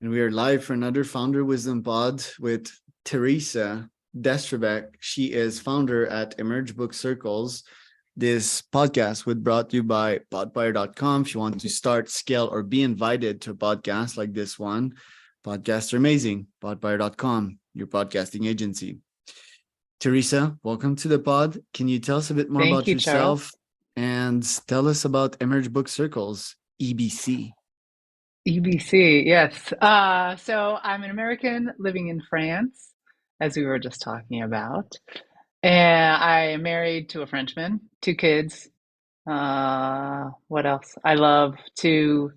And we are live for another Founder Wisdom Pod with Theresa Destrebecq. She is founder at Emerge Book Circles. This podcast was brought to you by podbuyer.com. If you want to start, scale, or be invited to a podcast like this one, podcasts are amazing. Podbuyer.com, your podcasting agency. Theresa, welcome to the pod. Can you tell us a bit more Thank about you, Charles. yourself and tell us about Emerge Book Circles, EBC? EBC, yes. So I'm an American living in France, as we were just talking about. And I am married to a Frenchman, two kids. What else? I love to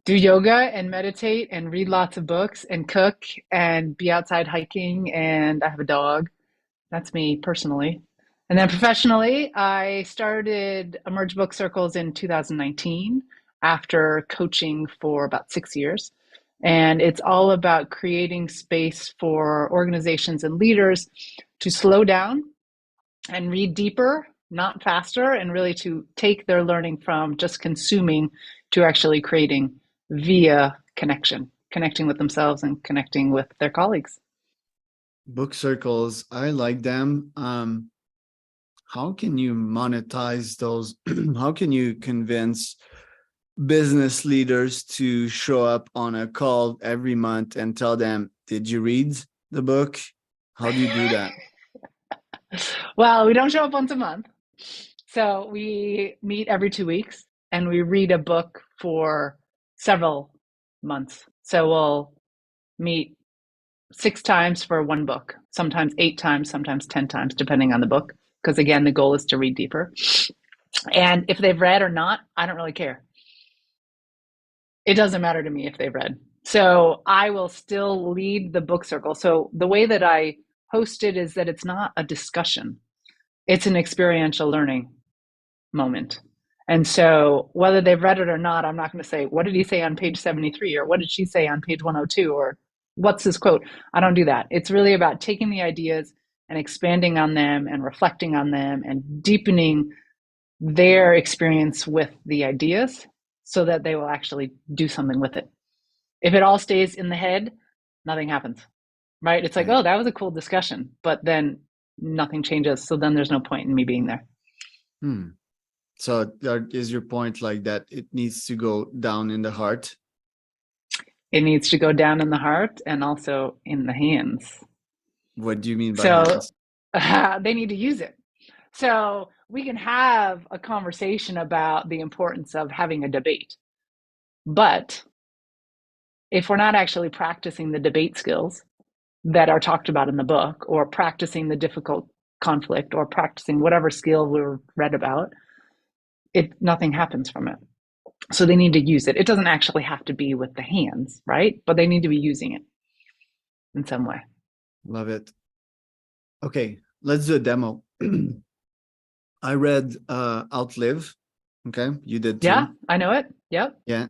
do yoga and meditate and read lots of books and cook and be outside hiking. And I have a dog. That's me personally. And then professionally, I started Emerge Book Circles in 2019 after coaching for about 6 years. And it's all about creating space for organizations and leaders to slow down and read deeper, not faster, and really to take their learning from just consuming to actually creating via connecting with themselves and connecting with their colleagues. Book circles, I like them. How can you monetize those? How can you convince business leaders to show up on a call every month and tell them, did you read the book? How do you do that? Well, we don't show up once a month. So we meet every 2 weeks and we read a book for several months. So we'll meet 6 times for one book, sometimes 8 times, sometimes 10 times, depending on the book. Because again, the goal is to read deeper. And if they've read or not, I don't really care. It doesn't matter to me if they've read. So I will still lead the book circle. So the way that I host it is that it's not a discussion. It's an experiential learning moment. And so whether they've read it or not, I'm not going to say, what did he say on page 73? Or what did she say on page 102? Or what's his quote? I don't do that. It's really about taking the ideas and expanding on them and reflecting on them and deepening their experience with the ideas so that they will actually do something with it. If it all stays in the head, nothing happens, right? It's like, Right. oh, that was a cool discussion, but then nothing changes. So then there's no point in me being there. So is your point like that it needs to go down in the heart? It needs to go down in the heart and also in the hands. What do you mean by So hands? they need to use it. So we can have a conversation about the importance of having a debate. But if we're not actually practicing the debate skills that are talked about in the book, or practicing the difficult conflict, or practicing whatever skill we're read about, nothing happens from it. So they need to use it. It doesn't actually have to be with the hands, right? But they need to be using it in some way. Love it. Okay, let's do a demo. I read Outlive. Okay, you did too. Yeah, I know it. Yep. Yeah.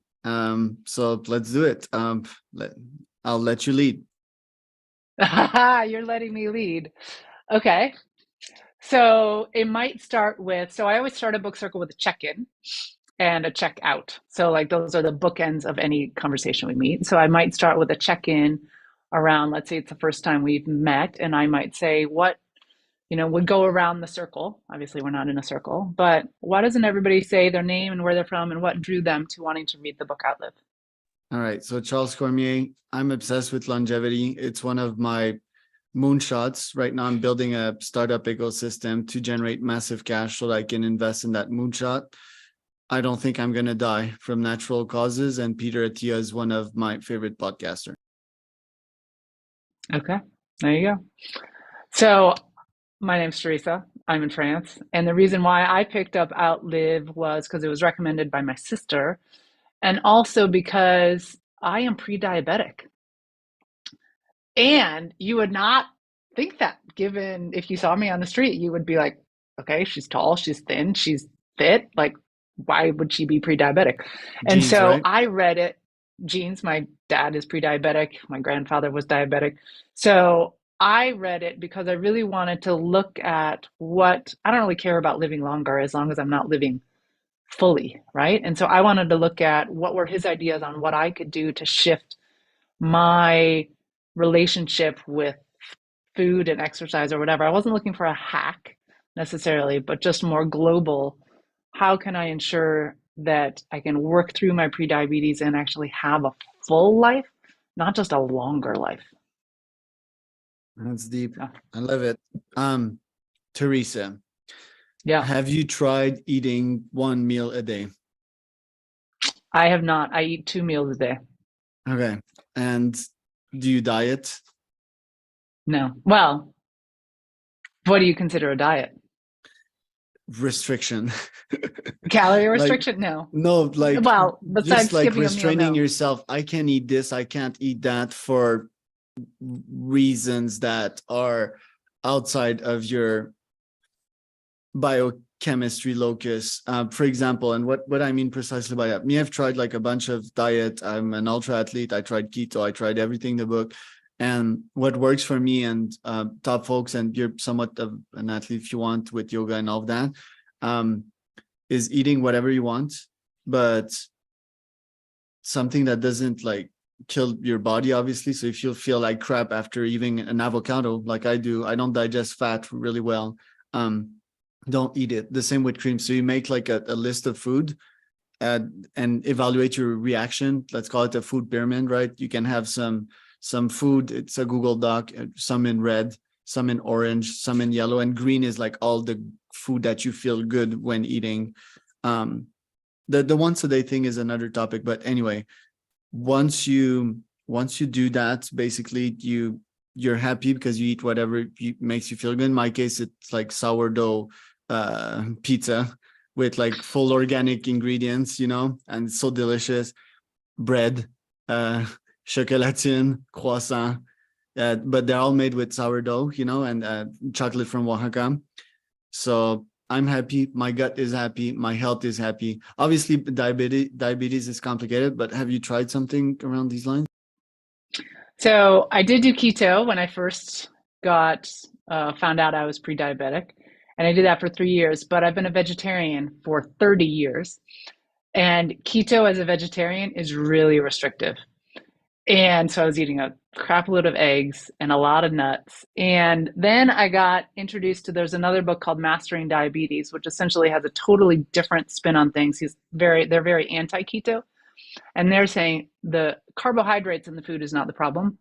So let's do it. I'll let you lead. You're letting me lead. Okay. So it might start with, so I always start a book circle with a check-in and a check-out. So like those are the bookends of any conversation we meet. So I might start with a check-in around, let's say it's the first time we've met, and I might say, what, would go around the circle. Obviously, we're not in a circle, but why doesn't everybody say their name and where they're from and what drew them to wanting to read the book Outlive? All right. So Charles Cormier, I'm obsessed with longevity. It's one of my moonshots. Right now, I'm building a startup ecosystem to generate massive cash so that I can invest in that moonshot. I don't think I'm going to die from natural causes. And Peter Attia is one of my favorite podcasters. Okay, there you go. So my name's Theresa. I'm in France. And the reason why I picked up Outlive was because it was recommended by my sister, and also because I am pre-diabetic. And you would not think that, given if you saw me on the street, you would be like, okay, she's tall, she's thin, she's fit. Like, why would she be pre-diabetic? And Genes, so right? I read it. Genes, my dad is pre-diabetic. My grandfather was diabetic. So I read it because I really wanted to look at I don't really care about living longer as long as I'm not living fully, right? And so I wanted to look at what were his ideas on what I could do to shift my relationship with food and exercise or whatever. I wasn't looking for a hack necessarily, but just more global. How can I ensure that I can work through my prediabetes and actually have a full life, not just a longer life? That's deep. Yeah. I love it. Theresa, Yeah. have you tried eating one meal a day? I have not. I eat 2 meals a day. Okay. And do you diet? No. Well, what do you consider a diet? Restriction. Calorie Like, restriction? No. no, like Well, just besides like skipping a meal, restraining no. yourself. I can eat this, I can't eat that for reasons that are outside of your biochemistry locus. For example, and what I mean precisely by that, me, I've tried like a bunch of diet. I'm an ultra athlete. I tried keto. I tried everything in the book. And what works for me and top folks, and you're somewhat of an athlete if you want with yoga and all of that, um, is eating whatever you want, but something that doesn't like kill your body, obviously. So if you feel like crap after eating an avocado, like I do, I don't digest fat really well. Don't eat it. The same with cream. So you make like a list of food and evaluate your reaction. Let's call it a food pyramid, right? You can have some food. It's a Google Doc, some in red, some in orange, some in yellow, and green is like all the food that you feel good when eating. The once a day thing is another topic, but anyway, once you do that, basically you're happy because you eat whatever makes you feel good. In my case, it's like sourdough pizza with like full organic ingredients, and so delicious. Bread, chocolatine, croissant, but they're all made with sourdough, and chocolate from Oaxaca. So I'm happy. My gut is happy. My health is happy. Obviously, diabetes is complicated, but have you tried something around these lines? So I did do keto when I first found out I was pre-diabetic, and I did that for 3 years. But I've been a vegetarian for 30 years, and keto as a vegetarian is really restrictive. And so I was eating a crap load of eggs and a lot of nuts. And then I got introduced to there's another book called Mastering Diabetes, which essentially has a totally different spin on things. They're very anti-keto. And they're saying the carbohydrates in the food is not the problem.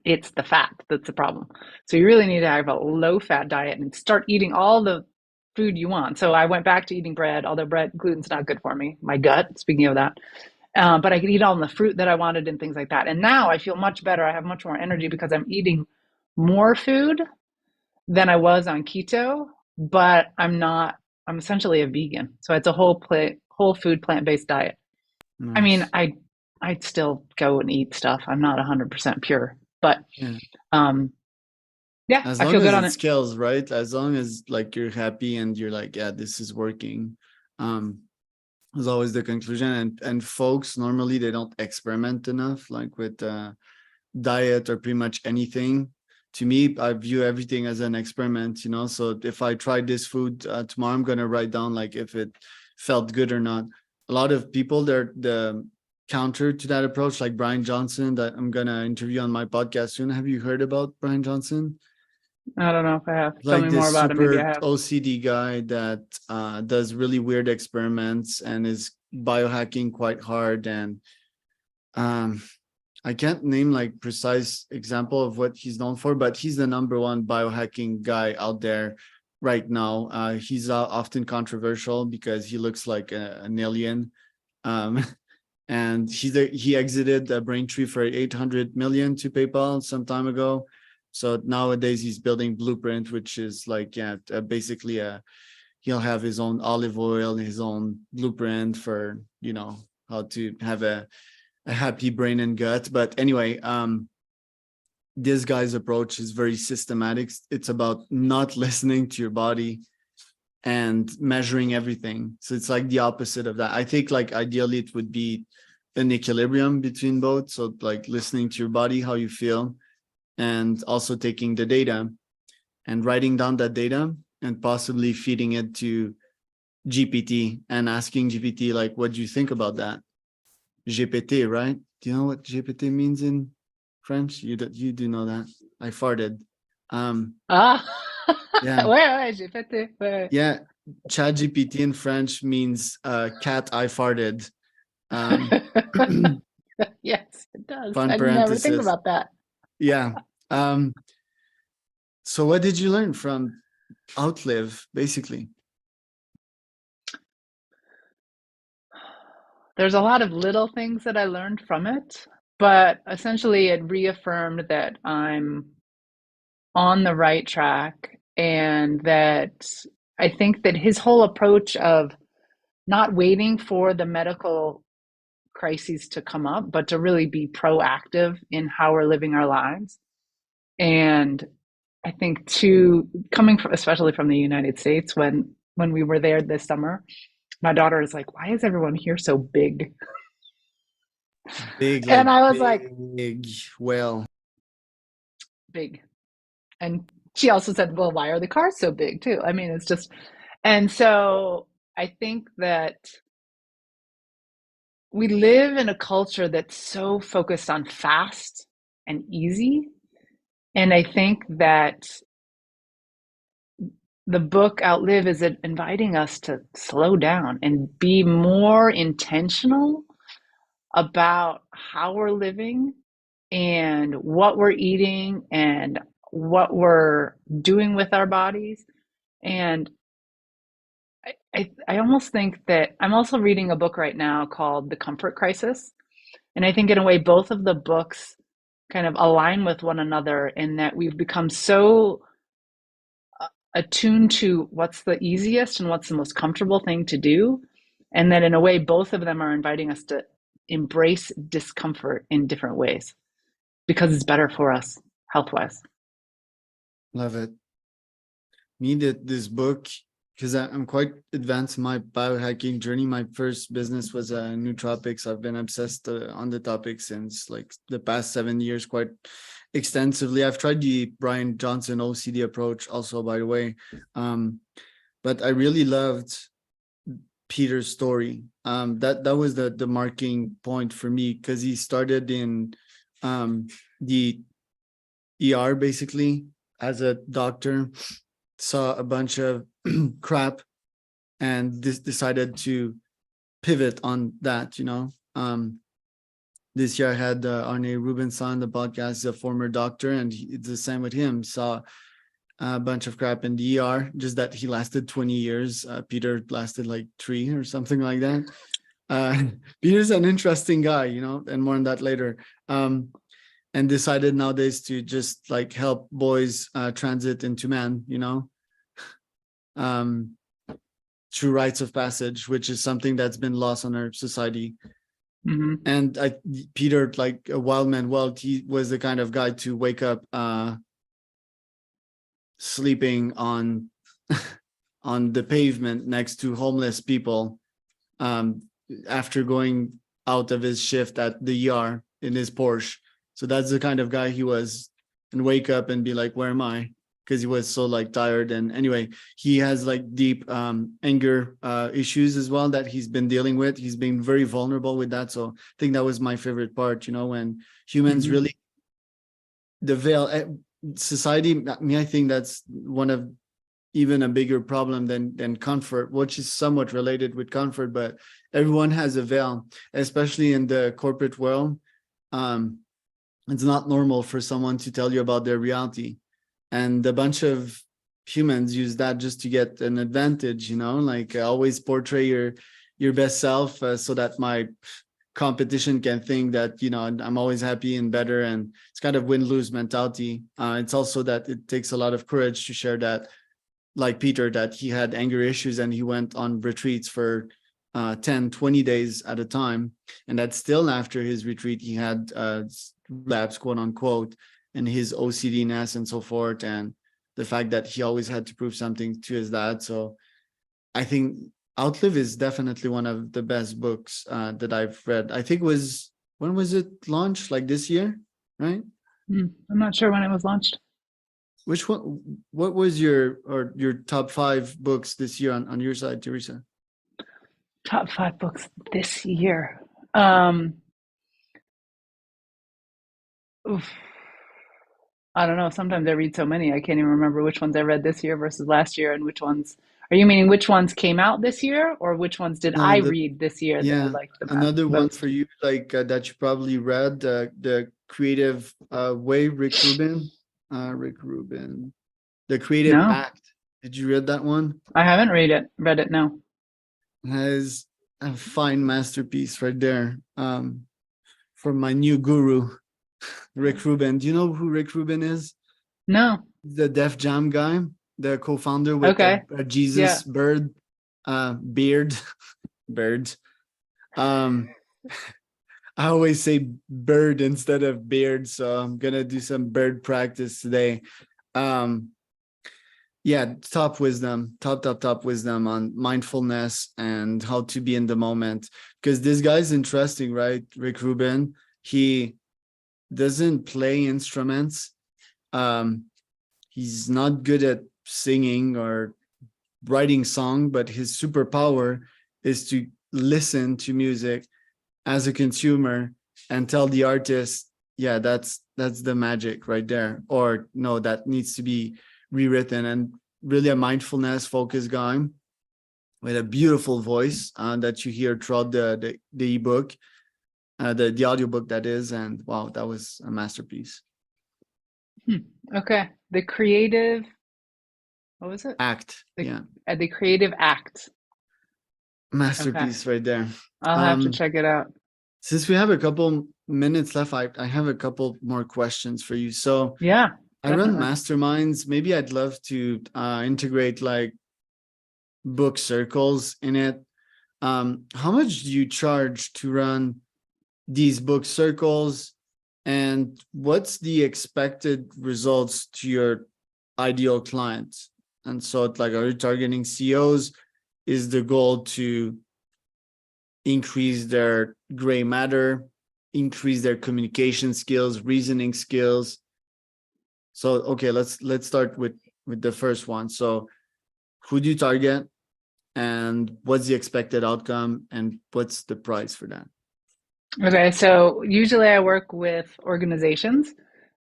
It's the fat that's the problem. So you really need to have a low fat diet and start eating all the food you want. So I went back to eating bread, although gluten's not good for me, my gut, speaking of that. But I could eat all the fruit that I wanted and things like that. And now I feel much better. I have much more energy because I'm eating more food than I was on keto, but I'm essentially a vegan. So it's a whole food, plant-based diet. I mean, Nice. I'd still go and eat stuff. I'm not 100% pure, but Yeah. um, yeah, As I long feel as good on it it. scales, right? As long as like you're happy and you're like, yeah, this is working. Um, is always the conclusion. And folks normally they don't experiment enough, like with diet or pretty much anything. To me, I view everything as an experiment, So if I try this food tomorrow, I'm gonna write down like if it felt good or not. A lot of people, they're the counter to that approach, like Brian Johnson, that I'm gonna interview on my podcast soon. Have you heard about Brian Johnson? I don't know if I have. Tell Like me more this about it. Maybe I super have. OCD guy that does really weird experiments and is biohacking quite hard. And um, I can't name like precise example of what he's known for, but he's the number one biohacking guy out there right now. He's often controversial because he looks like an alien. Um, and he exited Braintree for 800 million to PayPal some time ago. So nowadays he's building Blueprint, which is like basically he'll have his own olive oil, his own blueprint for how to have a happy brain and gut. But anyway, this guy's approach is very systematic. It's about not listening to your body and measuring everything. So it's like the opposite of that. I think like ideally it would be an equilibrium between both. So like listening to your body, how you feel, and also taking the data and writing down that data and possibly feeding it to GPT and asking GPT like, what do you think about that? GPT, right? Do you know what GPT means in French? You do know that. I farted. Ah, Yeah, ouais, j'ai fait, ouais. yeah. Chat GPT in French means cat I farted. Um, Yes, it does. fun I never think parenthesis. about that. Yeah. Um, so what did you learn from Outlive, basically? There's a lot of little things that I learned from it, but essentially it reaffirmed that I'm on the right track and that I think that his whole approach of not waiting for the medical crises to come up, but to really be proactive in how we're living our lives. And I think too, coming from, especially from the United States, when we were there this summer, my daughter is like, "Why is everyone here so big?" Big, And like I was like, big. Well, "Big." And she also said, "Well, why are the cars so big too?" I mean, it's just, and so I think that we live in a culture that's so focused on fast and easy. And I think that the book Outlive is inviting us to slow down and be more intentional about how we're living and what we're eating and what we're doing with our bodies. And I almost think that I'm also reading a book right now called The Comfort Crisis. And I think, in a way, both of the books kind of align with one another in that we've become so attuned to what's the easiest and what's the most comfortable thing to do. And that, in a way, both of them are inviting us to embrace discomfort in different ways because it's better for us health wise. love it. Needed this book because I'm quite advanced in my biohacking journey. My first business was nootropics. I've been obsessed on the topic since like the past 7 years, quite extensively. I've tried the Brian Johnson OCD approach also, by the way. But I really loved Peter's story. That was the marking point for me because he started in the ER basically as a doctor, saw a bunch of crap, and decided to pivot on that. This year I had Arne Rubin on the podcast, a former doctor, and it's the same with him. Saw a bunch of crap in the ER, just that he lasted 20 years. Peter lasted like 3 or something like that. Peter's an interesting guy, and more on that later. And decided nowadays to just like help boys transit into man, um, through rites of passage, which is something that's been lost on our society. Mm-hmm. And Peter, like a wild man wild, he was the kind of guy to wake up sleeping on on the pavement next to homeless people after going out of his shift at the ER in his Porsche. So that's the kind of guy he was, and wake up and be like, where am I? Because he was so like tired. And anyway, he has like deep anger issues as well that he's been dealing with. He's been very vulnerable with that. So I think that was my favorite part, when humans Mm-hmm. really, the veil, society, I think that's one of even a bigger problem than comfort, which is somewhat related with comfort, but everyone has a veil, especially in the corporate world. It's not normal for someone to tell you about their reality, and a bunch of humans use that just to get an advantage, like always portray your best self so that my competition can think that I'm always happy and better, and it's kind of win-lose mentality. It's also that it takes a lot of courage to share that, like Peter, that he had anger issues and he went on retreats for 10, 20 days at a time. And that still after his retreat, he had relapse, quote unquote, and his OCD-ness and so forth. And the fact that he always had to prove something to his dad. So I think Outlive is definitely one of the best books that I've read. I think when was it launched? Like this year, right? I'm not sure when it was launched. Which one? What was your top 5 books this year on your side, Theresa? Top 5 books this year. Um, Oof. I don't know. Sometimes I read so many, I can't even remember which ones I read this year versus last year, and which ones. Are you meaning which ones came out this year, or which ones did No, I the read this year that I yeah, liked another one most? for you, like that you probably read, the Creative Way, Rick Rubin, the Creative No, Act. Did you read that one? I haven't read it. Read it? No. Has a fine masterpiece right there. From my new guru, Rick Rubin. Do you know who Rick Rubin is? No. The Def Jam guy, the co-founder with the Okay. Yeah. Jesus bird, beard, bird. Um, I always say bird instead of beard, so I'm gonna do some bird practice today. Um, yeah, top wisdom on mindfulness and how to be in the moment. Because this guy's interesting, right? Rick Rubin. He doesn't play instruments. Um, he's not good at singing or writing song, but his superpower is to listen to music as a consumer and tell the artist, yeah, that's the magic right there, or no, that needs to be rewritten. And really a mindfulness focused guy with a beautiful voice that you hear throughout the ebook, the audiobook that is. And wow, that was a masterpiece. Okay. The creative, what was it? Act, The yeah, the creative act. Okay. masterpiece right there. I'll have to um check it out. since we have a couple minutes left, I have a couple more questions for you. So Yeah, I run definitely. masterminds. Maybe I'd love to integrate like book circles in it. How much do you charge to run these book circles? And what's the expected results to your ideal clients? And so it's like, are you targeting CEOs? Is the goal to increase their gray matter, increase their communication skills, reasoning skills? So okay, let's start with the first one. So who do you target, and what's the expected outcome, and what's the price for that? Okay, so usually I work with organizations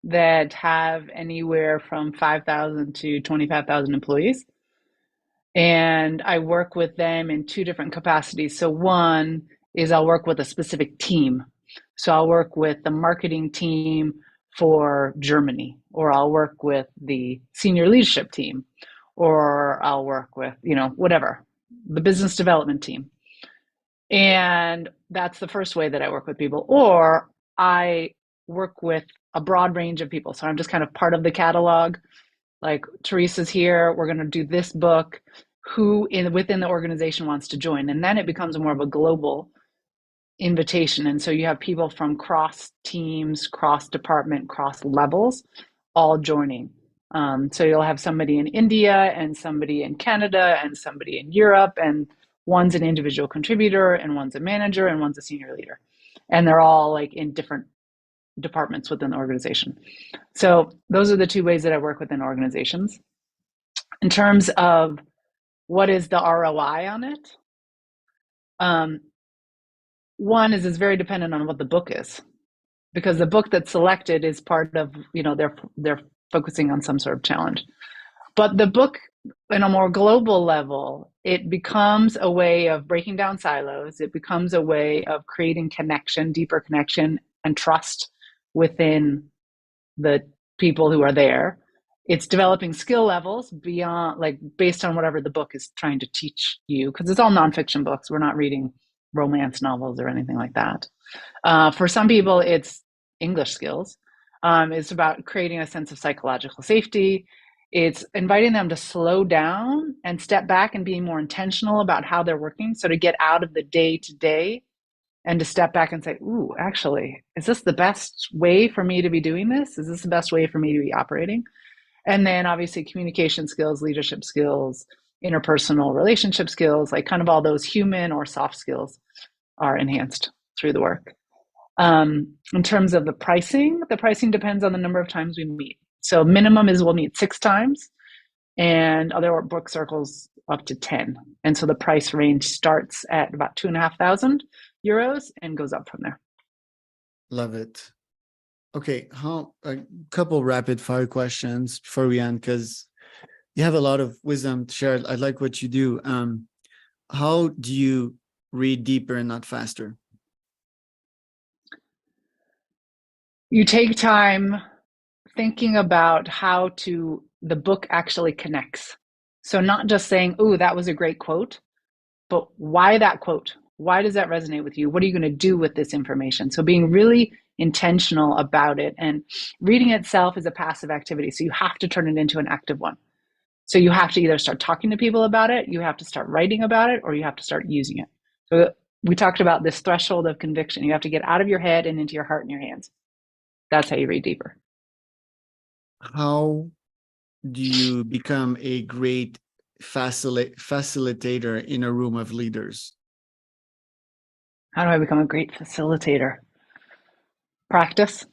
that have anywhere from 5,000 to 25,000 employees. And I work with them in two different capacities. So, one is I'll work with a specific team. So, I'll work with the marketing team for Germany, or I'll work with the senior leadership team, or I'll work with, whatever, the business development team. And that's the first way that I work with people. Or I work with a broad range of people. So I'm just kind of part of the catalog. Like Theresa's here, we're going to do this book. Who within the organization wants to join? And then it becomes more of a global invitation. And so you have people from cross teams, cross department, cross levels all joining. So you'll have somebody in India and somebody in Canada and somebody in Europe, and one's an individual contributor and one's a manager and one's a senior leader. And they're all like in different departments within the organization. So those are the two ways that I work within organizations. In terms of what is the ROI on it? One is it's very dependent on what the book is, because the book that's selected is part of, they're focusing on some sort of challenge. But the book, in a more global level, it becomes a way of breaking down silos. It becomes a way of creating connection, deeper connection and trust within the people who are there. It's developing skill levels beyond, like, based on whatever the book is trying to teach you, because it's all nonfiction books. We're not reading romance novels or anything like that. For some people, it's English skills. It's about creating a sense of psychological safety. It's inviting them to slow down and step back and being more intentional about how they're working. So to get out of the day to day and to step back and say, ooh, actually, is this the best way for me to be doing this? Is this the best way for me to be operating? And then obviously communication skills, leadership skills, interpersonal relationship skills, like kind of all those human or soft skills are enhanced through the work. In terms of the pricing depends on the number of times we meet. So minimum is we'll meet 6 times, and other book circles up to 10. And so the price range starts at about 2,500 euros and goes up from there. Love it. Okay, how a couple rapid fire questions before we end, because you have a lot of wisdom to share. I like what you do. How do you read deeper and not faster? You take time thinking about how the book actually connects. So not just saying, "Ooh, that was a great quote," but why that quote? Why does that resonate with you? What are you going to do with this information? So being really intentional about it, and reading itself is a passive activity. So you have to turn it into an active one. So you have to either start talking to people about it, you have to start writing about it, or you have to start using it. So we talked about this threshold of conviction. You have to get out of your head and into your heart and your hands. That's how you read deeper. How do you become a great facilitator in a room of leaders? How do I become a great facilitator? Practice.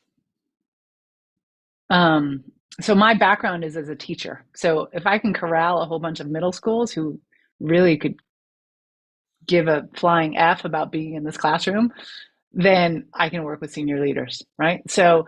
Um, so my background is as a teacher. So if I can corral a whole bunch of middle schools who really could give a flying F about being in this classroom, then I can work with senior leaders, right? So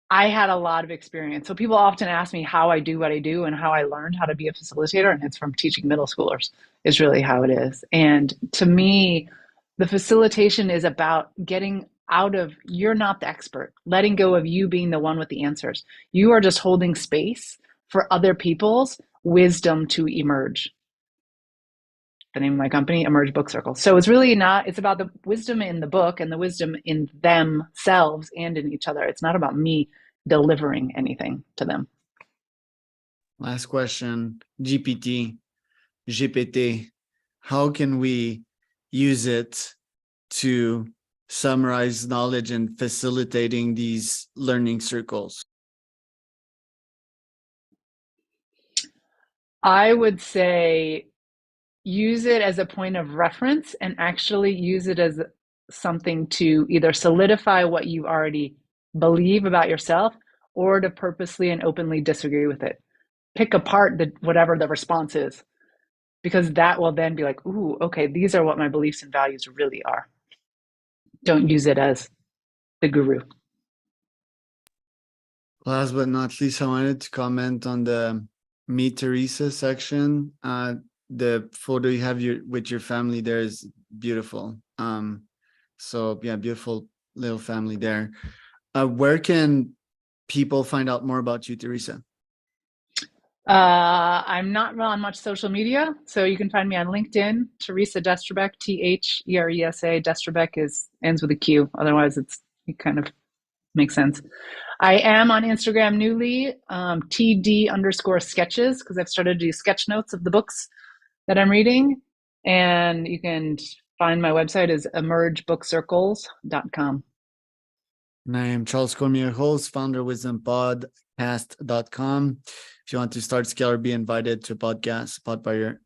I had a lot of experience. So people often ask me how I do what I do and how I learned how to be a facilitator, and it's from teaching middle schoolers, is really how it is. And to me, the facilitation is about getting out of, you're not the expert, letting go of you being the one with the answers. You are just holding space for other people's wisdom to emerge. The name of my company, Emerge Book Circle. So it's really not, it's about the wisdom in the book and the wisdom in themselves and in each other. It's not about me delivering anything to them. Last question, GPT, how can we use it to summarize knowledge and facilitating these learning circles? I would say use it as a point of reference and actually use it as something to either solidify what you already believe about yourself or to purposely and openly disagree with it. Pick apart whatever the response is, because that will then be like, ooh, okay, these are what my beliefs and values really are. Don't use it as the guru. Last but not least, I wanted to comment on the Meet Theresa section. The photo you have with your family there is beautiful. So yeah, beautiful little family there. Where can people find out more about you, Theresa? I'm not on much social media, so you can find me on LinkedIn, Theresa Destrebecq, Theresa. Destrebecq ends with a Q. Otherwise, it kind of makes sense. I am on Instagram newly, TD_sketches, because I've started to do sketch notes of the books that I'm reading. And you can find my website is emergebookcircles.com. And I am Charles Cormier, host, founder of wisdompodcast.com. If you want to start, scale, or be invited to podcast, podbuyer.com.